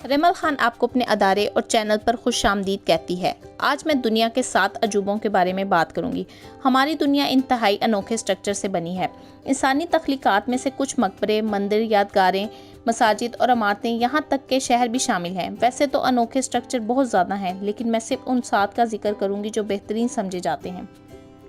ریمل خان آپ کو اپنے ادارے اور چینل پر خوش آمدید کہتی ہے۔ آج میں دنیا کے 7 عجوبوں کے بارے میں بات کروں گی۔ ہماری دنیا انتہائی انوکھے سٹرکچر سے بنی ہے۔ انسانی تخلیقات میں سے کچھ مقبرے، مندر، یادگاریں، مساجد اور عمارتیں، یہاں تک کہ شہر بھی شامل ہیں۔ ویسے تو انوکھے سٹرکچر بہت زیادہ ہیں، لیکن میں صرف ان 7 کا ذکر کروں گی جو بہترین سمجھے جاتے ہیں،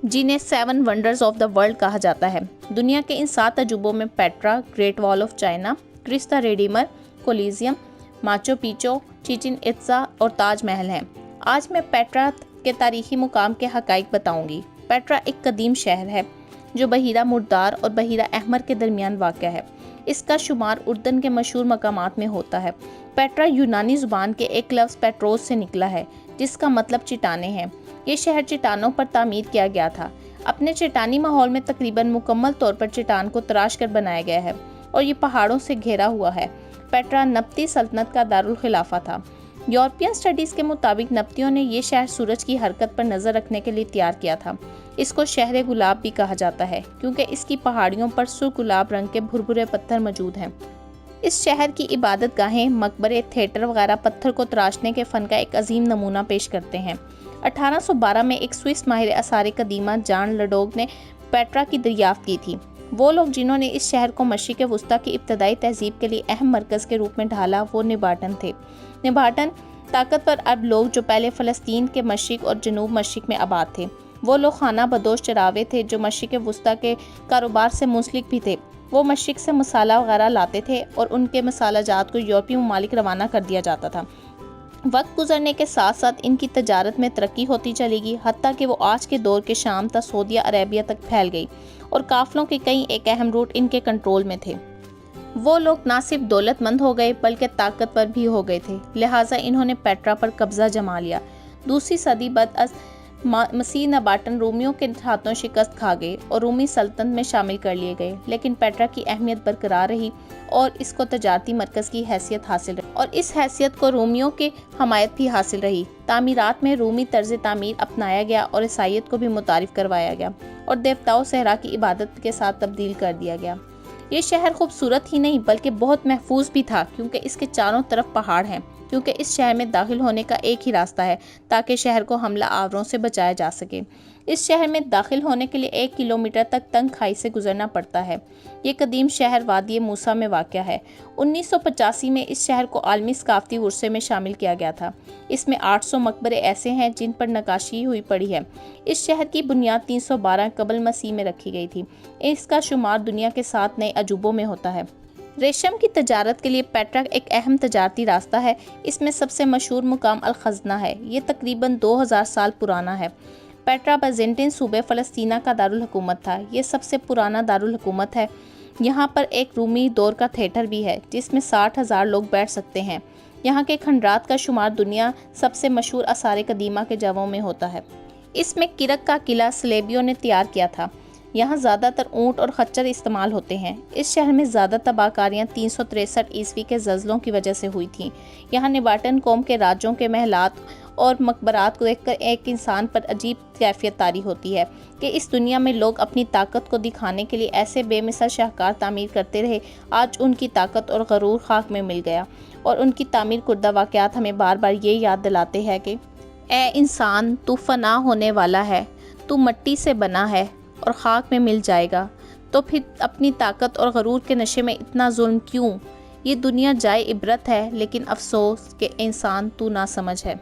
جنہیں 7 ونڈرز آف دا ورلڈ کہا جاتا ہے۔ دنیا کے ان 7 عجوبوں میں پیٹرا، گریٹ وال of China, کرستا redeemer, کولیزیم، Machu Picchu, چیچن اٹزا اور تاج محل ہیں۔ آج میں پیٹرا کے تاریخی مقام کے حقائق بتاؤں گی۔ پیٹرا ایک قدیم شہر ہے جو بحیرہ مردار اور بحیرہ احمر کے درمیان واقع ہے۔ اس کا شمار اردن کے مشہور مقامات میں ہوتا ہے۔ پیٹرا یونانی زبان کے ایک لفظ پیٹروس سے نکلا ہے، جس کا مطلب چٹانیں ہیں۔ یہ شہر چٹانوں پر تعمیر کیا گیا تھا۔ اپنے چٹانی ماحول میں تقریباً مکمل طور پر چٹان کو تراش کر بنایا گیا ہے اور یہ پہاڑوں سے گھیرا ہوا ہے۔ پیٹرا نبطی سلطنت کا دارالخلافہ تھا۔ یورپین سٹڈیز کے مطابق نبطیوں نے یہ شہر سورج کی حرکت پر نظر رکھنے کے لیے تیار کیا تھا۔ اس کو شہر گلاب بھی کہا جاتا ہے کیونکہ اس کی پہاڑیوں پر سرخ گلاب رنگ کے بھربھرے پتھر موجود ہیں۔ اس شہر کی عبادت گاہیں، مقبرے، تھیٹر وغیرہ پتھر کو تراشنے کے فن کا ایک عظیم نمونہ پیش کرتے ہیں۔ 1812 میں ایک سوئس ماہر آثار قدیمہ جان لڈوگ نے پیٹرا کی دریافت کی تھی۔ وہ لوگ جنہوں نے اس شہر کو مشرق وسطیٰ کی ابتدائی تہذیب کے لیے اہم مرکز کے روپ میں ڈھالا وہ نباٹن تھے۔ نباٹن طاقتور عرب لوگ جو پہلے فلسطین کے مشرق اور جنوب مشرق میں آباد تھے۔ وہ لوگ خانہ بدوش چراوے تھے جو مشرق وسطیٰ کے کاروبار سے منسلک بھی تھے۔ وہ مشرق سے مسالہ وغیرہ لاتے تھے اور ان کے مسالہ جات کو یورپی ممالک روانہ کر دیا جاتا تھا۔ وقت گزرنے کے ساتھ ساتھ ان کی تجارت میں ترقی ہوتی چلی گئی، حتیٰ کہ وہ آج کے دور کے شام تا سعودیہ عربیہ تک پھیل گئی اور قافلوں کے کئی ایک اہم روٹ ان کے کنٹرول میں تھے۔ وہ لوگ نہ صرف دولت مند ہو گئے بلکہ طاقتور بھی ہو گئے تھے، لہٰذا انہوں نے پیٹرا پر قبضہ جما لیا۔ دوسری صدی بعد از مسیح نباٹن رومیوں کے ہاتھوں شکست کھا گئے اور رومی سلطنت میں شامل کر لیے گئے، لیکن پیٹرا کی اہمیت برقرار رہی اور اس کو تجارتی مرکز کی حیثیت حاصل رہی، اور اس حیثیت کو رومیوں کی حمایت بھی حاصل رہی۔ تعمیرات میں رومی طرز تعمیر اپنایا گیا اور عیسائیت کو بھی متعارف کروایا گیا اور دیوتاؤں صحرا کی عبادت کے ساتھ تبدیل کر دیا گیا۔ یہ شہر خوبصورت ہی نہیں بلکہ بہت محفوظ بھی تھا کیونکہ اس کے چاروں طرف پہاڑ ہیں، کیونکہ اس شہر میں داخل ہونے کا ایک ہی راستہ ہے تاکہ شہر کو حملہ آوروں سے بچایا جا سکے۔ اس شہر میں داخل ہونے کے لیے 1 کلومیٹر تک تنگ کھائی سے گزرنا پڑتا ہے۔ یہ قدیم شہر وادی موسیٰ میں واقع ہے۔ 1985 میں اس شہر کو عالمی ثقافتی ورثے میں شامل کیا گیا تھا۔ اس میں 800 مقبرے ایسے ہیں جن پر نقاشی ہوئی پڑی ہے۔ اس شہر کی بنیاد 312 قبل مسیح میں رکھی گئی تھی۔ اس کا شمار دنیا کے 7 نئے عجوبوں میں ہوتا ہے۔ ریشم کی تجارت کے لیے پیٹرا ایک اہم تجارتی راستہ ہے۔ اس میں سب سے مشہور مقام الخزنہ ہے۔ یہ تقریباً 2000 سال پرانا ہے۔ پیٹرا بیزنٹین صوبے فلسطینہ کا دارالحکومت تھا۔ یہ سب سے پرانا دارالحکومت ہے۔ یہاں پر ایک رومی دور کا تھیٹر بھی ہے جس میں 60,000 لوگ بیٹھ سکتے ہیں۔ یہاں کے کھنڈرات کا شمار دنیا سب سے مشہور آثار قدیمہ کے جگہوں میں ہوتا ہے۔ اس میں کرک کا قلعہ صلیبیوں نے تیار کیا تھا۔ یہاں زیادہ تر اونٹ اور خچر استعمال ہوتے ہیں۔ اس شہر میں زیادہ تباہ کاریاں 363 عیسوی کے زلزلوں کی وجہ سے ہوئی تھیں۔ یہاں نباٹن قوم کے راجوں کے محلات اور مقبرات کو دیکھ کر ایک انسان پر عجیب کیفیت طاری ہوتی ہے کہ اس دنیا میں لوگ اپنی طاقت کو دکھانے کے لیے ایسے بے مثال شاہکار تعمیر کرتے رہے۔ آج ان کی طاقت اور غرور خاک میں مل گیا اور ان کی تعمیر کردہ واقعات ہمیں بار بار یہ یاد دلاتے ہیں کہ اے انسان، تو فنا ہونے والا ہے، تو مٹی سے بنا ہے اور خاک میں مل جائے گا، تو پھر اپنی طاقت اور غرور کے نشے میں اتنا ظلم کیوں؟ یہ دنیا جائے عبرت ہے، لیکن افسوس کہ انسان تو نہ سمجھ ہے۔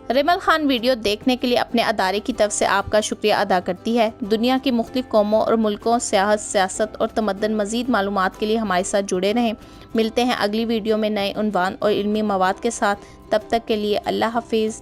ریمل خان ویڈیو دیکھنے کے لیے اپنے ادارے کی طرف سے آپ کا شکریہ ادا کرتی ہے۔ دنیا کی مختلف قوموں اور ملکوں، سیاست اور تمدن مزید معلومات کے لیے ہمارے ساتھ جڑے رہیں۔ ملتے ہیں اگلی ویڈیو میں نئے عنوان اور علمی مواد کے ساتھ۔ تب تک کے لیے اللہ حافظ۔